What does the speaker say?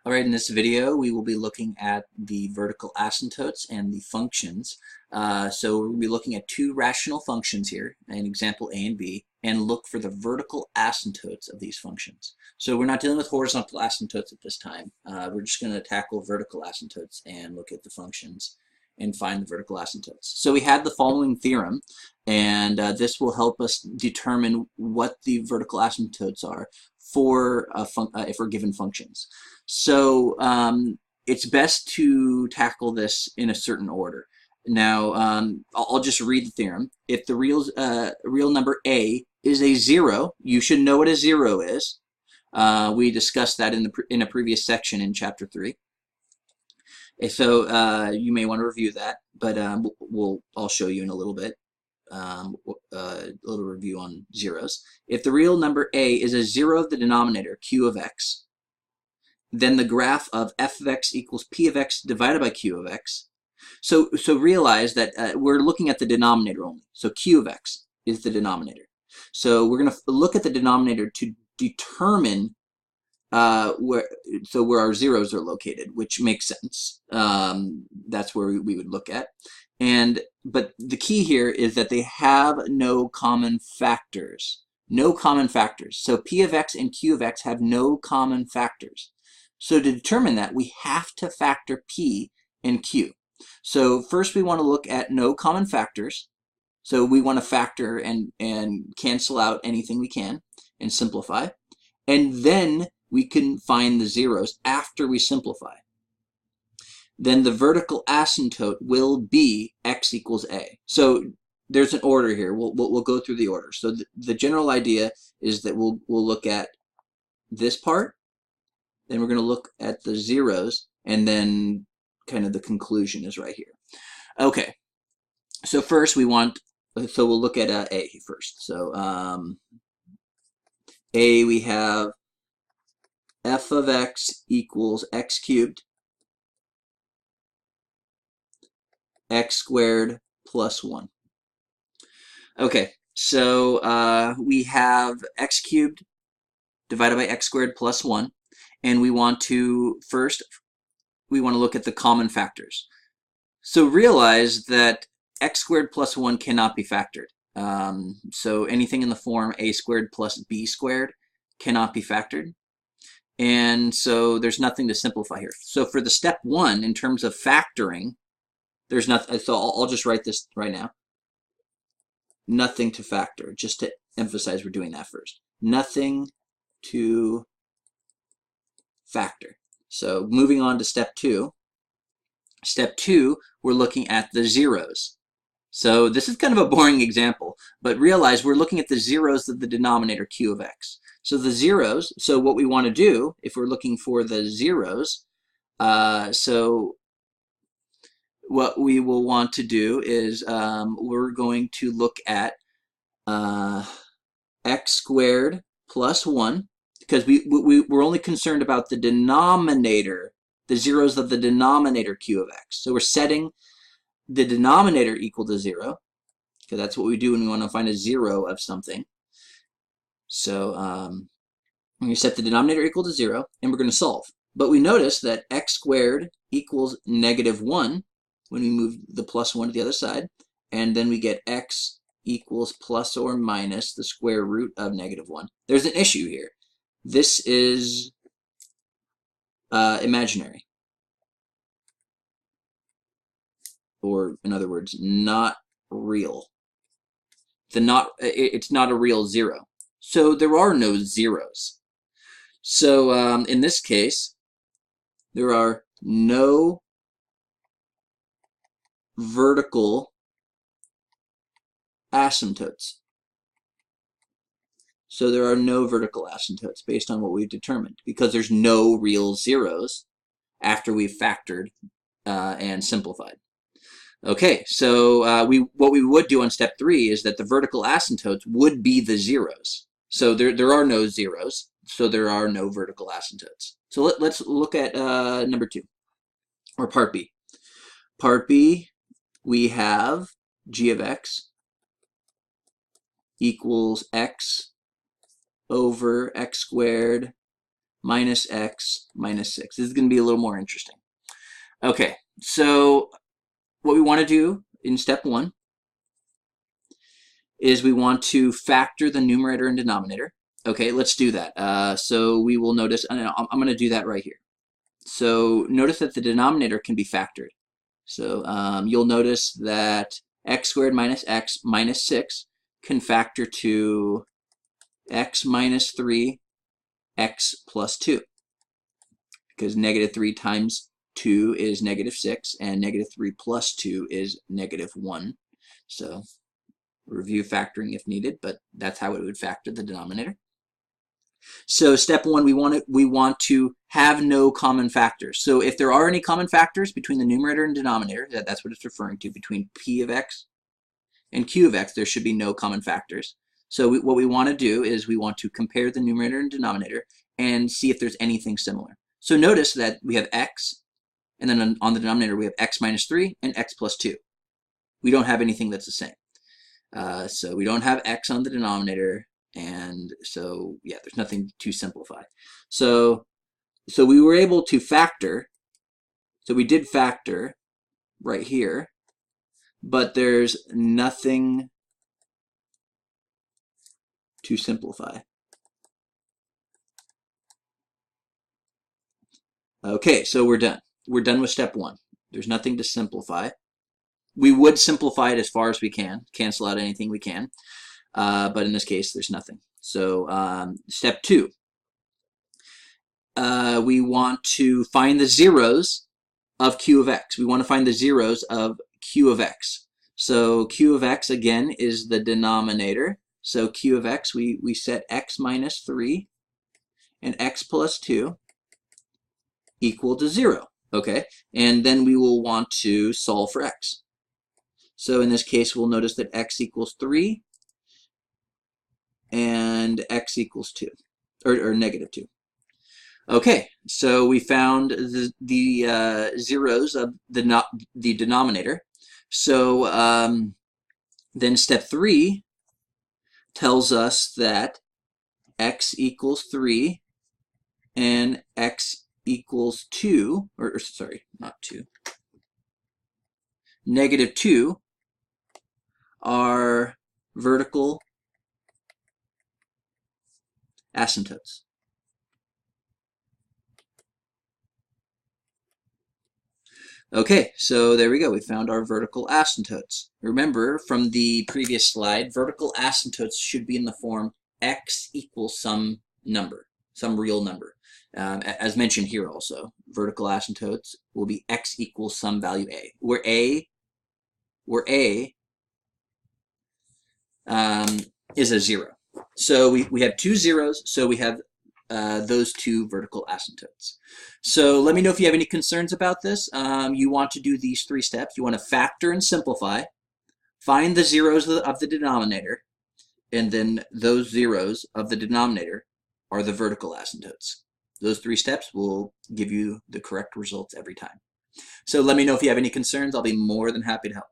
All right, in this video, we will be looking at the vertical asymptotes and the functions. So we'll be looking at two rational functions here, an example A and B, and look for the vertical asymptotes of these functions. So we're not dealing with horizontal asymptotes at this time. We're just going to tackle vertical asymptotes and look at the functions and find the vertical asymptotes. So we have the following theorem, and this will help us determine what the vertical asymptotes are for if we're given functions. So it's best to tackle this in a certain order. Now, I'll just read the theorem. If the real number a is a 0, you should know what a 0 is. We discussed that in a previous section in chapter 3. So you may want to review that, but I'll show you in a little bit. A little review on zeros. If the real number a is a 0 of the denominator, q of x, then the graph of f of x equals p of x divided by q of x. So realize that we're looking at the denominator only. So q of x is the denominator. So we're going to look at the denominator to determine where our zeros are located, which makes sense. That's where we would look at. But the key here is that they have no common factors. No common factors. So p of x and q of x have no common factors. So to determine that, we have to factor p and q. So first we want to look at no common factors. So we want to factor and cancel out anything we can and simplify. And then we can find the zeros after we simplify. Then the vertical asymptote will be x equals a. So there's an order here. We'll go through the order. So the general idea is that we'll look at this part, then we're going to look at the zeros, and then kind of the conclusion is right here. Okay, so first we'll look at a first. So a, we have f of x equals x cubed, x squared plus 1. Okay, so we have x cubed divided by x squared plus 1, and we want to look at the common factors. So realize that x squared plus 1 cannot be factored. So anything in the form a squared plus b squared cannot be factored. And so there's nothing to simplify here. So for the step 1, in terms of factoring, there's nothing. So I'll just write this right now. Nothing to factor, just to emphasize we're doing that first. Nothing to factor. So moving on to step 2. Step 2, we're looking at the zeros. So this is kind of a boring example, but realize we're looking at the zeros of the denominator q of x. So the zeros, so what we want to do, if we're looking for the zeros, so what we will want to do is we're going to look at x squared plus 1, because we're only concerned about the denominator, the zeros of the denominator q of x. So we're setting the denominator equal to 0, because that's what we do when we want to find a 0 of something. So we're going to set the denominator equal to 0, and we're going to solve. But we notice that x squared equals -1 when we move the plus 1 to the other side, and then we get x equals plus or minus the square root of -1. There's an issue here. This is imaginary. Or, in other words, not real. It's not a real 0. So there are no zeros. So in this case, there are no vertical asymptotes. So there are no vertical asymptotes based on what we've determined, because there's no real zeros after we've factored and simplified. Okay, so what we would do on step 3 is that the vertical asymptotes would be the zeros. So there are no zeros, so there are no vertical asymptotes. So let's look at number 2, or part B. Part B, we have g of x equals x over x squared minus x minus 6. This is going to be a little more interesting. Okay, so what we want to do in step 1 is we want to factor the numerator and denominator. Okay, let's do that. So we will notice, I'm going to do that right here. So notice that the denominator can be factored. So you'll notice that x squared minus x minus 6 can factor to x minus 3, x plus 2. Because negative 3 times 2 is negative 6, and negative 3 plus 2 is negative 1. So review factoring if needed, but that's how it would factor the denominator. So step 1, we want to have no common factors. So if there are any common factors between the numerator and denominator, that's what it's referring to, between p of x and q of x, there should be no common factors. So what we want to do is we want to compare the numerator and denominator and see if there's anything similar. So notice that we have x, and then on the denominator we have x minus 3 and x plus 2. We don't have anything that's the same. So we don't have x on the denominator, and so yeah, there's nothing to simplify. So we were able to factor. So we did factor right here, but there's nothing to simplify. Okay, so we're done. We're done with step 1. There's nothing to simplify. We would simplify it as far as we can, cancel out anything we can, but in this case, there's nothing. So step 2, we want to find the zeros of q of x. We want to find the zeros of q of x. So q of x, again, is the denominator. So q of x, we set x minus 3 and x plus 2 equal to 0. Okay, and then we will want to solve for x. So in this case, we'll notice that x equals 3 and x equals 2, or negative 2. Okay, so we found the zeros of the denominator. So then step 3 tells us that x equals 3 and x equals 2, or sorry, not 2, negative 2 are vertical asymptotes. Okay, so there we go. We found our vertical asymptotes. Remember from the previous slide, vertical asymptotes should be in the form x equals some number, some real number. As mentioned here also, vertical asymptotes will be x equals some value a, where a is a 0. So we have 2 zeros, so we have those 2 vertical asymptotes. So let me know if you have any concerns about this. You want to do these 3 steps. You want to factor and simplify, find the zeros of the denominator, and then those zeros of the denominator are the vertical asymptotes. Those 3 steps will give you the correct results every time. So let me know if you have any concerns. I'll be more than happy to help.